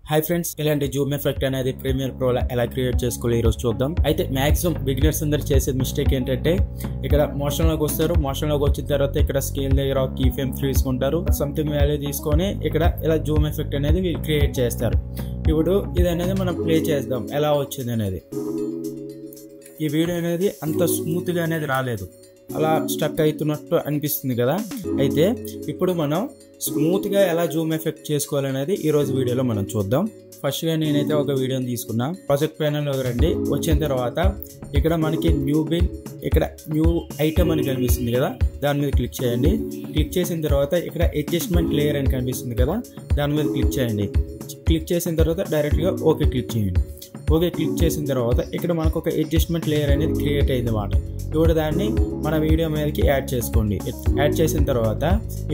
Hi friends, ఇలాంటి Zoom effect అనేది premier ప్రోలో ఎలా క్రియేట్ చేసుకోవాలి ఈరోజు చూద్దాం. అయితే మాక్సిమం బిగినర్స్ అందరు చేసే మిస్టేక్ ఏంటంటే ఇక్కడ మోషన్లోకి వస్తారు. మోషన్లోకి వచ్చిన తర్వాత ఇక్కడ స్కేల్ దగ్గర కీ ఫ్రేమ్ తీసుకుంటారు, సంథింగ్ వాల్యూ తీసుకొని ఇక్కడ ఇలా జూమ్ ఎఫెక్ట్ అనేది క్రియేట్ చేస్తారు. ఇప్పుడు ఇది అనేది మనం ప్లే చేద్దాం ఎలా వచ్చింది అనేది. ఈ వీడియో అనేది అంత స్మూత్గా అనేది రాలేదు, అలా స్టక్ అవుతున్నట్టు అనిపిస్తుంది కదా. అయితే ఇప్పుడు మనం స్మూత్గా ఎలా జూమ్ ఎఫెక్ట్ చేసుకోవాలనేది ఈరోజు వీడియోలో మనం చూద్దాం. ఫస్ట్గా నేనైతే ఒక వీడియోని తీసుకున్నా. ప్రాజెక్ట్ ప్యానల్లోకి రండి. వచ్చిన తర్వాత ఇక్కడ మనకి న్యూ బిల్, ఇక్కడ న్యూ ఐటమ్ అని కనిపిస్తుంది కదా, దాని మీద క్లిక్ చేయండి. క్లిక్ చేసిన తర్వాత ఇక్కడ అడ్జస్ట్మెంట్ లేయర్ అని కనిపిస్తుంది కదా, దాని మీద క్లిక్ చేయండి. క్లిక్ చేసిన తర్వాత డైరెక్ట్గా ఓకే క్లిక్ చేయండి. ఓకే క్లిక్ చేసిన తర్వాత ఇక్కడ మనకు ఒక అడ్జస్ట్మెంట్ లేయర్ అనేది క్రియేట్ అయింది అన్నమాట. ఇప్పుడు దాన్ని మన వీడియో మీదకి యాడ్ చేసుకోండి. యాడ్ చేసిన తర్వాత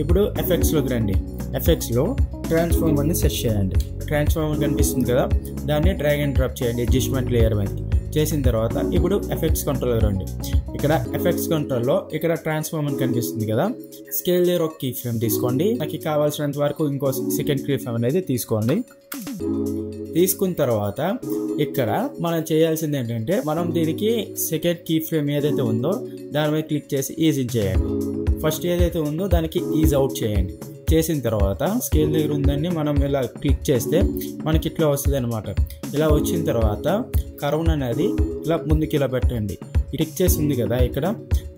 ఇప్పుడు ఎఫెక్ట్స్లోకి రండి. ఎఫెక్ట్స్లో ట్రాన్స్ఫార్మర్ని సెట్ చేయండి. ట్రాన్స్ఫార్మర్ కనిపిస్తుంది కదా, దాన్ని డ్రాగ్ అండ్ డ్రాప్ చేయండి అడ్జస్ట్మెంట్ లేయర్ మీద. చేసిన తర్వాత ఇప్పుడు ఎఫెక్ట్స్ కంట్రోల్ రండి. ఇక్కడ ఎఫెక్ట్స్ కంట్రోల్లో ఇక్కడ ట్రాన్స్ఫార్మర్ కనిపిస్తుంది కదా, స్కేల్ లేయర్ ఒక కీ ఫ్రేమ్ తీసుకోండి. నాకు కావాల్సినంత వరకు ఇంకో సెకండ్ కీ ఫ్రేమ్ అనేది తీసుకోండి. తీసుకున్న తర్వాత ఇక్కడ మనం చేయాల్సింది ఏంటంటే మనం దీనికి సెకండ్ కీ ఫ్రేమ్ ఏదైతే ఉందో దాని మీద క్లిక్ చేసి ఈజ్ ఇన్ చేయండి. ఫస్ట్ ఏదైతే ఉందో దానికి ఈజ్ అవుట్ చేయండి. చేసిన తర్వాత స్కేల్ దగ్గర ఉందని మనం ఇలా క్లిక్ చేస్తే మనకి ఇట్లా వస్తుంది అనమాట. ఇలా వచ్చిన తర్వాత కర్వ్ అనేది ఇలా ముందుకు ఇలా పెట్టండి. టిక్ చేసి ఉంది కదా ఇక్కడ,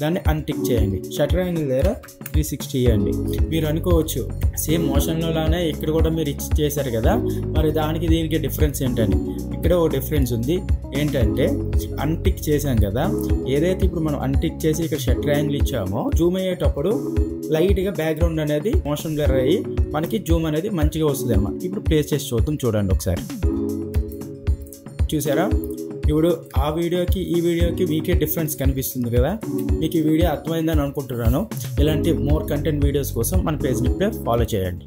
దాన్ని అన్టిక్ చేయండి. షట్టర్ యాంగిల్ దగ్గర 360 ఇవ్వండి. మీరు అనుకోవచ్చు సేమ్ మోషన్లోనే ఇక్కడ కూడా మీరు చేశారు కదా, మరి దానికి దీనికి డిఫరెన్స్ ఏంటని. ఇక్కడ ఒక డిఫరెన్స్ ఉంది. ఏంటంటే అన్టిక్ చేసాం కదా, ఏదైతే ఇప్పుడు మనం అన్టిక్ చేసి ఇక్కడ షట్టర్ యాంగిల్ ఇచ్చామో జూమ్ అయ్యేటప్పుడు లైట్గా బ్యాక్గ్రౌండ్ అనేది మోషన్ బ్లర్ అయ్యి మనకి జూమ్ అనేది మంచిగా వస్తుంది అన్నమాట. ఇప్పుడు ప్లేస్ చేసి చూడండి ఒకసారి. చూసారా? ఇప్పుడు ఆ వీడియోకి ఈ వీడియోకి మీకే డిఫరెన్స్ కనిపిస్తుంది కదా. మీకు ఈ వీడియో అర్థమైందని అనుకుంటున్నాను. ఇలాంటి మోర్ కంటెంట్ వీడియోస్ కోసం మన పేజ్ని ఇప్పుడే ఫాలో చేయండి.